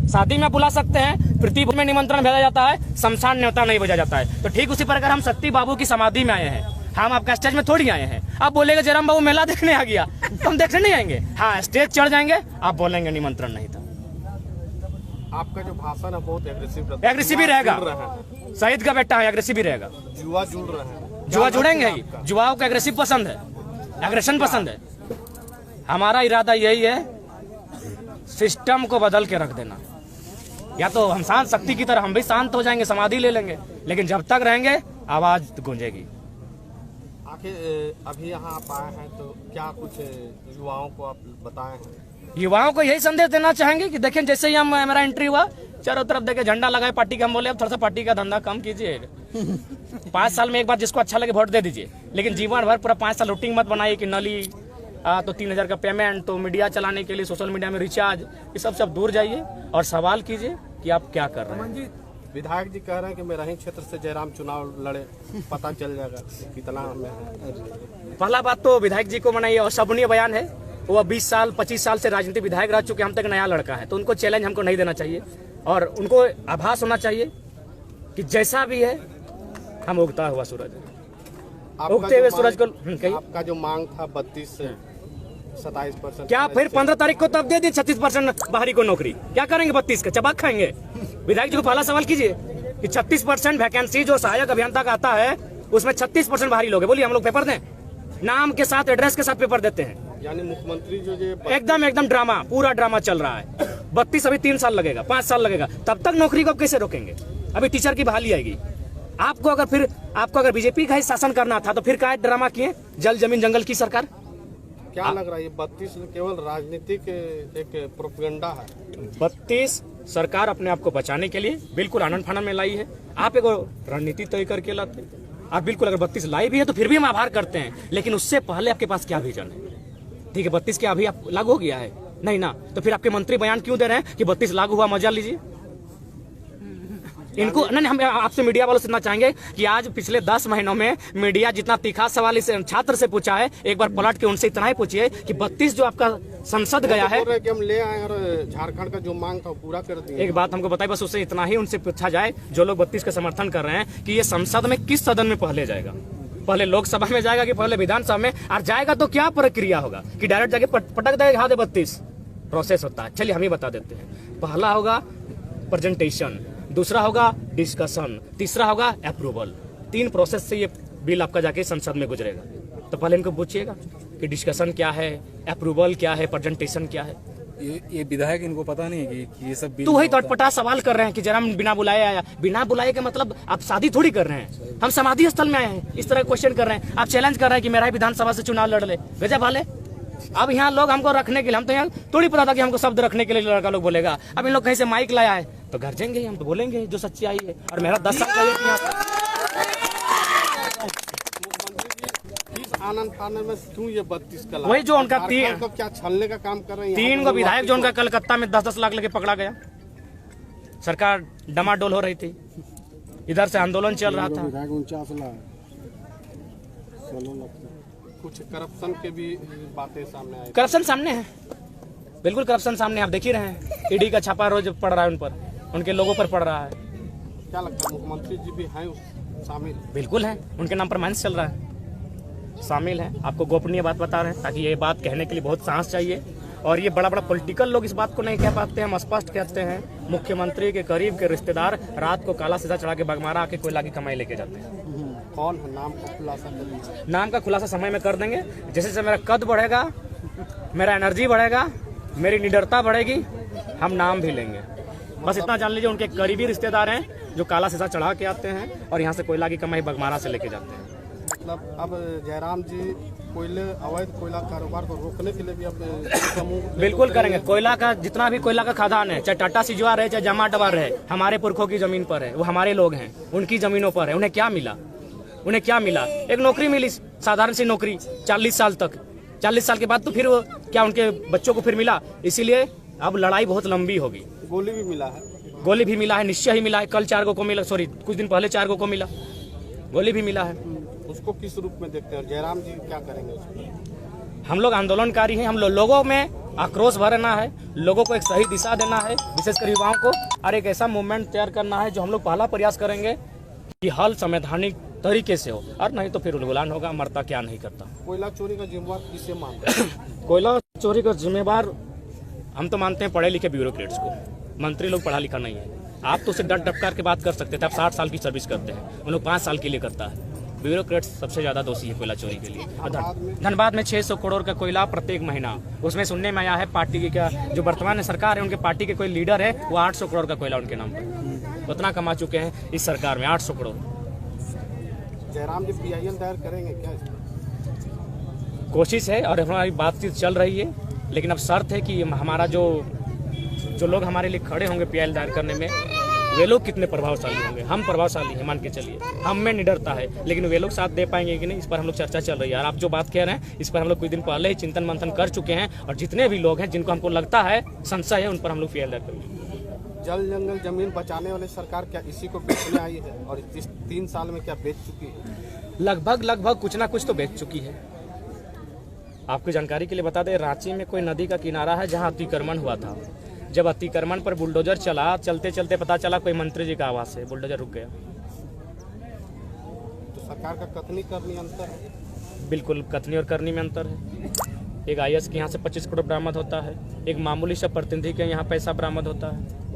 शादी में बुला सकते हैं, प्रतिभोज में निमंत्रण भेजा जाता है, शमशान न्योता नहीं भेजा जाता है। तो ठीक उसी प्रकार हम शक्ति बाबू की समाधि में आए हैं, हम आपका स्टेज में थोड़ी आए हैं। आप बोलेंगे जयराम बाबू मेला देखने आ गया, तो हम देखने नहीं आएंगे। हाँ, स्टेज चढ़ जाएंगे, आप बोलेंगे निमंत्रण नहीं था। आपका जो भाषण है बहुत एग्रेसिव ही रहेगा, शहीद का बेटा है, एग्रेसिव ही रहेगा। जुआ जुड़ रहे हैं, जुआ जुड़ेंगे ही, जुआओं को एग्रेसिव पसंद है, एग्रेशन पसंद है। हमारा इरादा यही है, सिस्टम को बदल के रख देना। या तो हम शांत शक्ति की तरह हम भी शांत हो जाएंगे, समाधि ले लेंगे, लेकिन जब तक रहेंगे आवाज गूंजेगी। आखिर अभी यहाँ आप आए हैं तो क्या कुछ युवाओं को आप बताए हैं? युवाओं को यही संदेश देना चाहेंगे कि देखें, जैसे ही हम मेरा एंट्री हुआ, चारों तरफ देखे झंडा लगाए पार्टी का, हम बोले अब थोड़ा सा पार्टी का धंधा कम कीजिए। 5 साल में एक बार जिसको अच्छा लगे वोट दे दीजिए, लेकिन जीवन भर पूरा 5 साल रूटीन मत बनाइए कि नली तो 3000 का पेमेंट, तो मीडिया चलाने के लिए सोशल मीडिया में रिचार्ज, ये सब दूर जाइए और सवाल कीजिए कि आप क्या कर रहे हैं। विधायक जी कह रहे हैं कि मेरा ही क्षेत्र से जयराम चुनाव लड़े, पता चल जाएगा कितना हमें है। पहला बात तो विधायक जी को मनाइए, और शोभनीय बयान है। वो 20 साल 25 साल से राजनीतिक विधायक रह चुके, हम तक नया लड़का है, तो उनको चैलेंज हमको नहीं देना चाहिए, और उनको आभास होना चाहिए कि जैसा भी है हम उगता हुआ सूरज है, उगते हुए सूरज को। आपका जो मांग था 32 से 27%, क्या फिर 15 तारीख को तब दे दी 36% बाहरी को नौकरी? क्या करेंगे 32 का चबाक खाएंगे? विधायक जी को पहला सवाल कीजिए कि 36% वैकेंसी जो सहायक अभियंता का आता है, उसमें 36% बाहरी लोग हैं। बोलिए हम लोग पेपर दें? नाम के साथ एड्रेस के साथ पेपर देते हैं। यानी मुख्यमंत्री जो एकदम ड्रामा, पूरा ड्रामा चल रहा है। 32 अभी 3 साल लगेगा, 5 साल लगेगा, तब तक नौकरी को कैसे रोकेंगे? अभी टीचर की बहाली आएगी। आपको अगर बीजेपी का ही शासन करना था तो फिर क्या ड्रामा किए? जल जमीन जंगल की सरकार। क्या लग रहा है ये 32 केवल राजनीतिक एक प्रोपेगेंडा है? 32 सरकार अपने आप को बचाने के लिए बिल्कुल आनंद फानन में लाई है। आप एक रणनीति तय करके लाते, आप बिल्कुल अगर 32 लाई भी है तो फिर भी हम आभार करते हैं, लेकिन उससे पहले आपके पास क्या विजन है? ठीक है, 32 क्या अभी आप लागू हो गया है? नहीं ना, तो फिर आपके मंत्री बयान क्यों दे रहे हैं कि 32 लागू हुआ, मजा लीजिए। इनको नहीं, हम आपसे मीडिया वालों से इतना चाहेंगे कि आज पिछले 10 महीनों में मीडिया जितना तीखा सवाल इस छात्र से पूछा है, एक बार पलट के उनसे इतना ही पूछिए कि 32 जो आपका संसद गया है, कि हम ले आए और झारखंड का जो मांग था वो पूरा कर दिया। एक बात हमको बताइए, बस उससे इतना ही उनसे पूछा जाए जो लोग 32 का समर्थन कर रहे हैं, कि ये संसद में किस सदन में पहले जाएगा? पहले लोकसभा में जाएगा कि पहले विधानसभा में? और जाएगा तो क्या प्रक्रिया होगा कि डायरेक्ट जाके पटक देगा हाँ दे 32? प्रोसेस होता है, चलिए हम ही बता देते हैं। पहला होगा प्रेजेंटेशन, दूसरा होगा डिस्कशन, तीसरा होगा अप्रूवल। 3 प्रोसेस से ये बिल आपका जाके संसद में गुजरेगा। तो पहले इनको पूछिएगा कि डिस्कशन क्या है, अप्रूवल क्या है, प्रेजेंटेशन क्या है। ये विधायक इनको पता नहीं है कि ये सब बिल। तो वही तटपटा सवाल कर रहे हैं कि जरा बिना बुलाए आया। बिना बुलाए का मतलब आप शादी थोड़ी कर रहे हैं, हम समाधि स्थल में आए हैं, इस तरह क्वेश्चन कर रहे हैं। आप चैलेंज कर रहे हैं कि मेरा ही विधानसभा से चुनाव लड़ ले, गजब वाले। अब यहाँ लोग हमको रखने के लिए, हम तो यहाँ थोड़ी पता था कि हमको शब्द रखने के लिए लड़का लोग बोलेगा। अब इन लोग कहीं से माइक लाया है तो गरजेंगे, हम तो बोलेंगे जो सच्चाई है। और मेरा 10 साल का आनंद फानन में क्यों ये 32 का? वही जो उनका तो क्या छलने का काम कर रहे हैं 3 को विधायक जो उनका कलकत्ता में 10-10 लाख लेके पकड़ा गया। सरकार डमाडोल हो रही थी, इधर से आंदोलन चल रहा था। कुछ करप्शन के भी बातें सामने आई। करप्शन सामने है, बिल्कुल करप्शन सामने, आप देख ही रहे हैं। ईडी का छापा रोज पड़ रहा है उन पर, उनके लोगों पर पड़ रहा है। क्या लगता है मुख्यमंत्री जी भी हैं शामिल? बिल्कुल है, उनके नाम पर माइंस चल रहा है, शामिल है। आपको गोपनीय बात बता रहे हैं ताकि ये बात कहने के लिए बहुत साहस चाहिए। और ये बड़ा पॉलिटिकल लोग इस बात को नहीं कह पाते, हम स्पष्ट कहते हैं। मुख्यमंत्री के करीब के रिश्तेदार रात को काला सीधा चढ़ा के बगमारा आके कोयला की कमाई लेके जाते हैं। कौन है? नाम का खुलासा कर दीजिए। नाम का खुलासा समय में कर देंगे। जैसे जैसे मेरा कद बढ़ेगा, मेरा एनर्जी बढ़ेगा, मेरी निडरता बढ़ेगी, हम नाम भी लेंगे। बस इतना जान लीजिए, उनके करीबी रिश्तेदार हैं जो काला सीधा चढ़ा के आते हैं और यहाँ से कोयला की कमाई बगमारा से लेके जाते हैं। मतलब अब जयराम जी अवैध कोयला कारोबार को रोकने के लिए भी अब समूह बिल्कुल करेंगे। कोयला का जितना भी कोयला का खदान है, चाहे टाटा सिजवा रहे चाहे जमा डबा रहे, हमारे पुरखों की जमीन पर है, वो हमारे लोग हैं, उनकी जमीनों पर है। उन्हें क्या मिला? उन्हें क्या मिला? एक नौकरी मिली, साधारण सी नौकरी 40 साल तक। 40 साल के बाद तो फिर वो क्या उनके बच्चों को फिर मिला? इसीलिए अब लड़ाई बहुत लंबी होगी। गोली भी मिला है, गोली भी मिला है, निश्चय ही मिला है। कल 4 को मिला, सॉरी कुछ दिन पहले 4 को मिला, गोली भी मिला है। उसको किस रूप में देखते हैं? जयराम जी क्या करेंगे उसको? हम लोग आंदोलनकारी हैं, हम लोगों में आक्रोश भरना है, लोगों को एक सही दिशा देना है, विशेषकर युवाओं को, और एक ऐसा मूवमेंट तैयार करना है जो हम लोग पहला प्रयास करेंगे कि हल संवैधानिक तरीके से हो, और नहीं तो फिर उलगुलान होगा, मरता क्या नहीं करता। कोयला चोरी का जिम्मेवार किसे मानते हैं? कोयला चोरी का जिम्मेवार हम तो मानते हैं पढ़े लिखे ब्यूरोक्रेट्स को। मंत्री लोग पढ़ा लिखा नहीं है। आप तो उसे डट डपकार के बात कर सकते थे, आप 60 साल की सर्विस करते हैं, उन लोग 5 साल के लिए करता है। ब्यूरोक्रेट्स सबसे ज़्यादा दोषी है कोयला चोरी के लिए। धनबाद में 600 करोड़ का कोयला प्रत्येक महीना, उसमें सुनने में आया है पार्टी की क्या जो वर्तमान सरकार है उनके पार्टी के कोई लीडर है वो 800 करोड़ का कोयला उनके नाम पर उतना कमा चुके हैं इस सरकार में, 800 करोड़। जयराम जी PIL दायर करेंगे क्या इस पर? कोशिश है और हमारी बातचीत चल रही है, लेकिन अब शर्त है कि हमारा जो लोग हमारे लिए खड़े होंगे PIL दायर करने में, वे लोग कितने प्रभावशाली होंगे। हम प्रभावशाली हैं, मान के चलिए, हम में निडरता है, लेकिन वे लोग साथ दे पाएंगे कि नहीं, इस पर हम लोग चर्चा चल रही है। और आप जो बात कह रहे हैं इस पर हम लोग कुछ दिन पहले ही चिंतन मंथन कर चुके हैं, और जितने भी लोग हैं जिनको हमको लगता है संशय है, उन पर हम लोग PIL दायर करेंगे। जल जंगल जमीन बचाने वाली सरकार क्या इसी को बेचने आई है, और इस 3 साल में क्या बेच चुकी है? लगभग कुछ ना कुछ तो बेच चुकी है। आपकी जानकारी के लिए बता दें, रांची में कोई नदी का किनारा है जहां अतिक्रमण हुआ था। जब अतिक्रमण पर बुलडोजर चला, चलते चलते पता चला कोई मंत्री जी का आवाज है, बुलडोजर रुक गया। तो सरकार का कथनी करनी अंतर है? बिल्कुल, कथनी और करनी में अंतर है। एक IAS के यहाँ से 25 करोड़ बरामद होता है, एक मामूली सा प्रतिनिधि के यहाँ पैसा बरामद होता है।